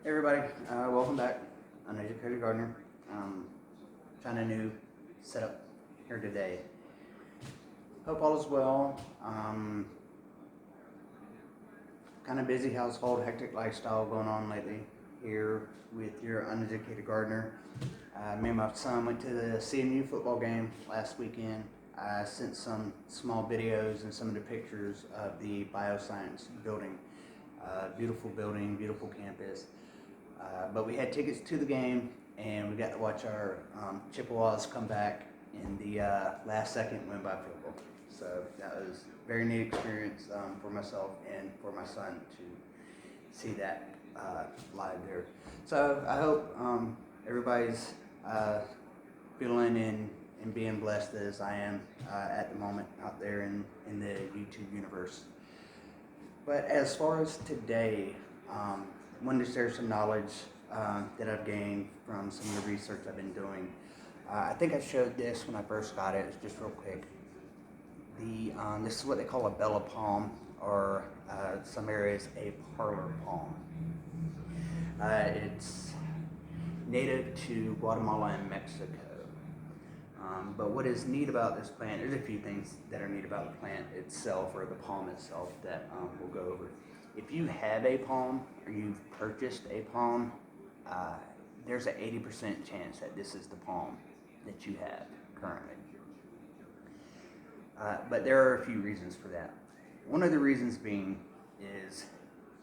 Hey everybody, welcome back. Uneducated Gardener. Trying a new setup here today. Hope all is well. Kind of busy household, hectic lifestyle going on lately here with your uneducated gardener. Me and my son went to the CMU football game last weekend. I sent some small videos and some of the pictures of the bioscience building. Beautiful building, beautiful campus. But we had tickets to the game, and we got to watch our Chippewas come back in the last second win by field goal. So that was a very neat experience for myself and for my son to see that live there. So I hope everybody's feeling and being blessed as I am at the moment out there in the YouTube universe. But as far as today, I wanted to share some knowledge that I've gained from some of the research I've been doing. I think I showed this when I first got it. It's just real quick. This is what they call a bella palm, or some areas a parlor palm. It's native to Guatemala and Mexico. But what is neat about this plant, there's a few things that are neat about the plant itself, or the palm itself, that we'll go over. If you have a palm, or you've purchased a palm, there's an 80% chance that this is the palm that you have currently. But there are a few reasons for that. One of the reasons being is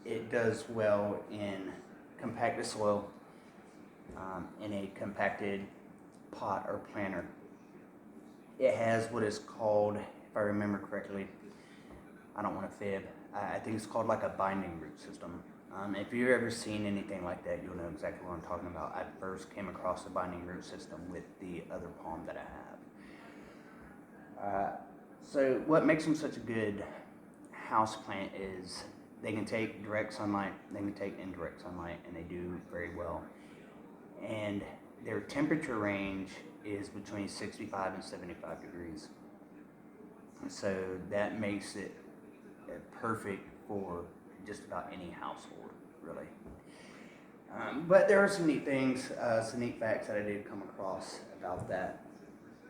it does well in compacted soil, in a compacted pot or planter. It has what is called, if I remember correctly, I don't want to fib, I think it's called like a binding root system. If you've ever seen anything like that, you'll know exactly what I'm talking about. I first came across the binding root system with the other palm that I have. So what makes them such a good house plant is they can take direct sunlight, they can take indirect sunlight, and they do very well. And their temperature range is between 65 and 75 degrees. So that makes it perfect for just about any household, really. But there are some neat things, some neat facts that I did come across about that,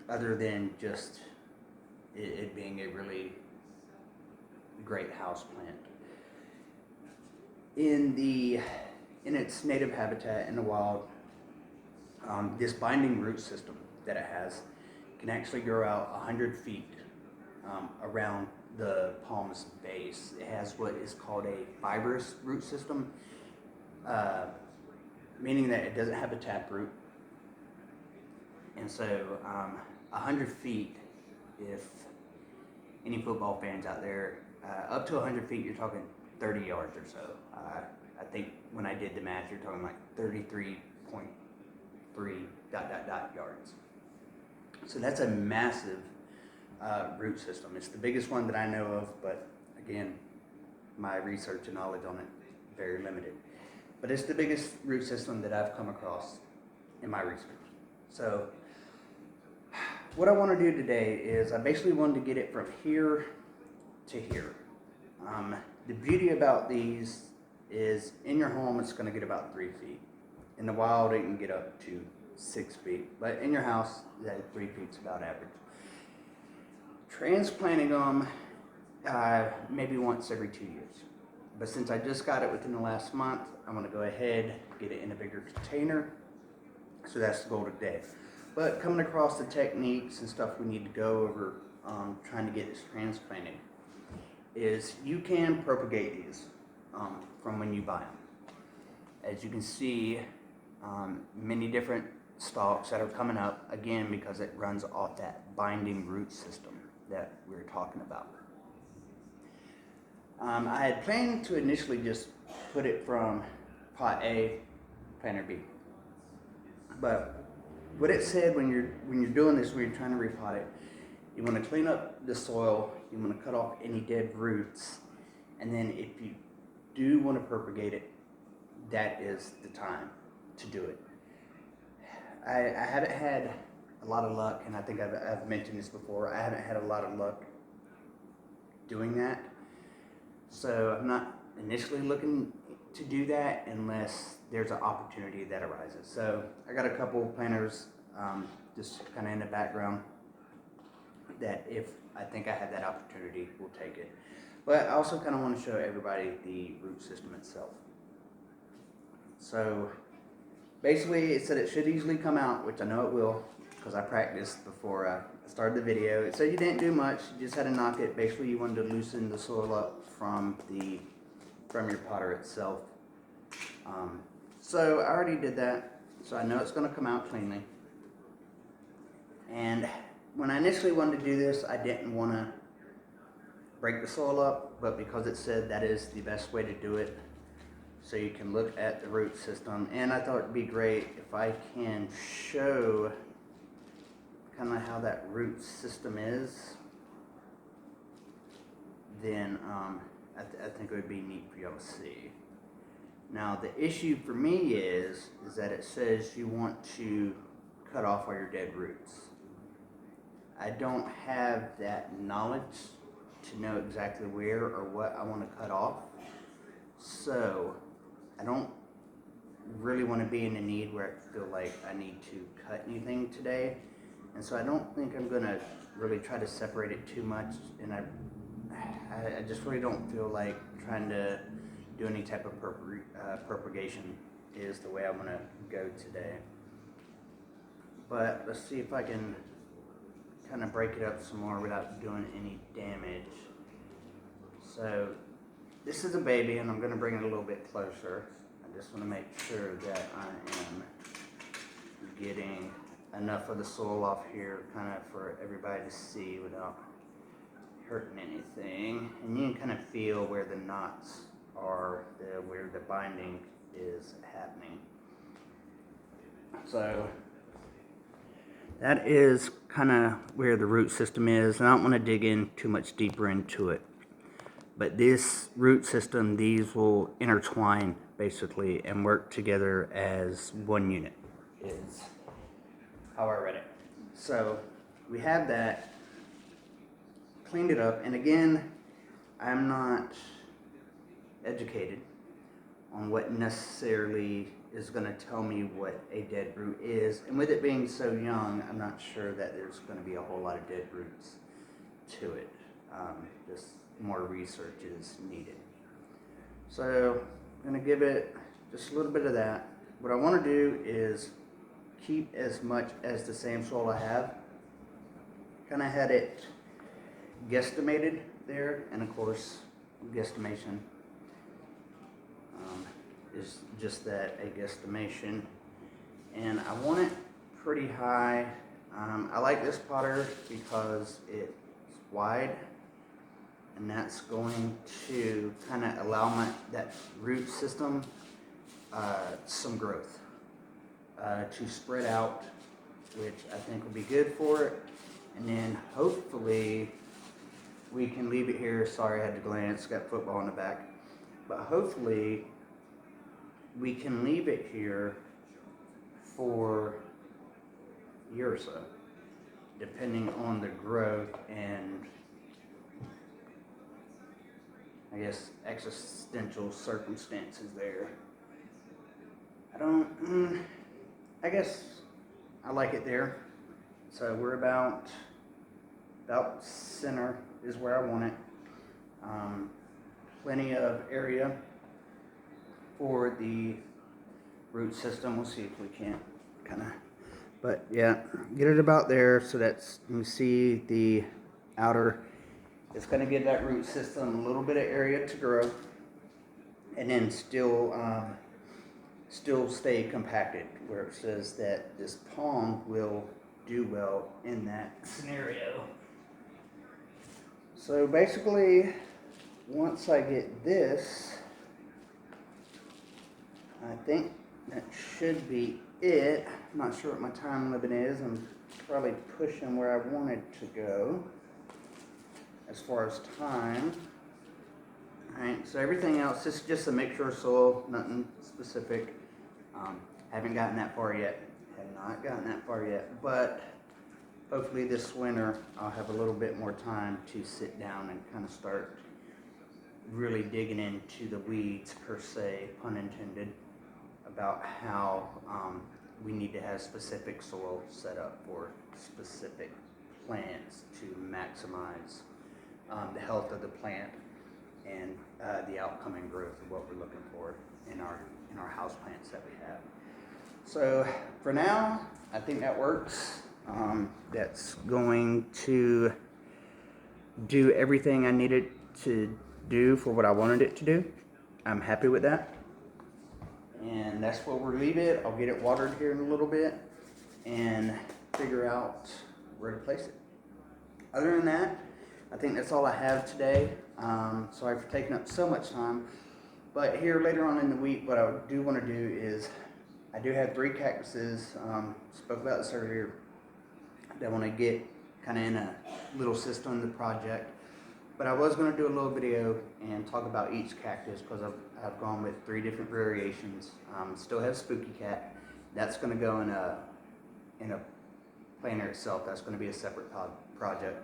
other than just it being a really great house plant. In its native habitat in the wild, this binding root system that it has can actually grow out 100 feet around the palm's base. It has what is called a fibrous root system, meaning that it doesn't have a taproot. And so 100 feet, if any football fans out there, up to 100 feet, you're talking 30 yards or so. I think when I did the math, you're talking like 33.3 ... yards. So that's a massive root system. It's the biggest one that I know of, but again, my research and knowledge on it very limited. But it's the biggest root system that I've come across in my research. So what I want to do today is I basically wanted to get it from here to here. The beauty about these is in your home it's going to get about 3 feet. In the wild it can get up to 6 feet, but in your house, 3 feet's about average. Transplanting them maybe once every 2 years. But since I just got it within the last month, I'm going to go ahead, get it in a bigger container. So that's the goal today. But coming across the techniques and stuff we need to go over trying to get this transplanted is you can propagate these from when you buy them. As you can see, many different stalks that are coming up, again, because it runs off that binding root system that we were talking about. I had planned to initially just put it from pot A, planter B. But what it said when you're doing this, when you're trying to repot it, you want to clean up the soil, you want to cut off any dead roots, and then if you do want to propagate it, that is the time to do it. I haven't had a lot of luck, and I think I've mentioned this before, I haven't had a lot of luck doing that. So I'm not initially looking to do that unless there's an opportunity that arises. So I got a couple planters just kind of in the background that if I think I have that opportunity, we'll take it. But I also kind of want to show everybody the root system itself. So basically it said it should easily come out, which I know it will because I practiced before I started the video. It said you didn't do much, you just had to knock it. Basically you wanted to loosen the soil up from your potter itself. So I already did that, so I know it's going to come out cleanly. And when I initially wanted to do this, I didn't want to break the soil up, but because it said that is the best way to do it, so you can look at the root system. And I thought it'd be great if I can show kind of how that root system is, then I think it would be neat for y'all to see. Now the issue for me is that it says you want to cut off all your dead roots. I don't have that knowledge to know exactly where or what I want to cut off. So I don't really want to be in a need where I feel like I need to cut anything today. And so I don't think I'm going to really try to separate it too much. And I just really don't feel like trying to do any type of propagation is the way I want to go today. But let's see if I can kind of break it up some more without doing any damage. So this is a baby, and I'm going to bring it a little bit closer. I just want to make sure that I am getting enough of the soil off here kind of for everybody to see without hurting anything. And you can kind of feel where the knots are, where the binding is happening. So that is kind of where the root system is, and I don't want to dig in too much deeper into it. But this root system, these will intertwine basically and work together as one unit, is how I read it. So we have that, cleaned it up, and again, I'm not educated on what necessarily is going to tell me what a dead root is. And with it being so young, I'm not sure that there's going to be a whole lot of dead roots to it. Just more research is needed. So I'm going to give it just a little bit of that. What I want to do is keep as much as the same soil I have. Kind of had it guesstimated there, and of course, guesstimation is just that, a guesstimation. And I want it pretty high. I like this potter because it's wide, and that's going to kind of allow that root system some growth to spread out, which I think will be good for it. And then hopefully we can leave it here. Sorry, I had to glance, got football in the back. But hopefully we can leave it here for a year or so, depending on the growth and, I guess, existential circumstances there. I guess I like it there. So we're about center is where I want it. Plenty of area for the root system. We'll see if we can't kind of, but yeah, get it about there so that's, you see the outer, it's going to give that root system a little bit of area to grow, and then still stay compacted, where it says that this palm will do well in that scenario. So basically, once I get this, I think that should be it. I'm not sure what my time limit is. I'm probably pushing where I wanted to go as far as time. Alright, so everything else is just a mixture of soil, nothing specific. Haven't gotten that far yet. Have not gotten that far yet, but hopefully this winter I'll have a little bit more time to sit down and kind of start really digging into the weeds per se, pun intended, about how we need to have specific soil set up for specific plants to maximize the health of the plant and the outcome and growth of what we're looking for in our house plants that we have. So for now, I think that works. That's going to do everything I needed to do for what I wanted it to do. I'm happy with that. And that's where we'll leave it. I'll get it watered here in a little bit and figure out where to place it. Other than that, I think that's all I have today. Sorry for taking up so much time. But here later on in the week, what I do want to do is, I do have 3 cactuses, spoke about this earlier, that I want to get kind of in a little system of the project. But I was going to do a little video and talk about each cactus because I've gone with 3 different variations. Still have Spooky Cat. That's going to go in a planter itself. That's going to be a separate project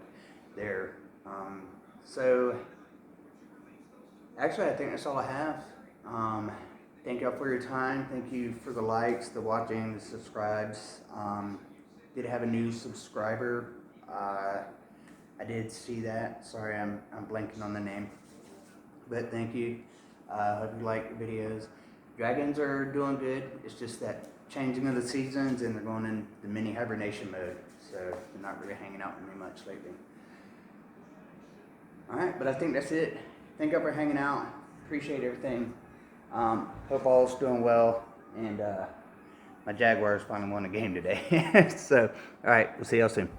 there. So actually, I think that's all I have. Thank y'all for your time. Thank you for the likes, the watching, the subscribes. Did have a new subscriber. I did see that. Sorry, I'm blanking on the name. But thank you. Hope you like the videos. Dragons are doing good. It's just that changing of the seasons and they're going in the mini hibernation mode. So they're not really hanging out with me much lately. Alright, but I think that's it. Thank you for hanging out. Appreciate everything. Hope all's doing well. And my Jaguars finally won a game today. So, alright, we'll see y'all soon.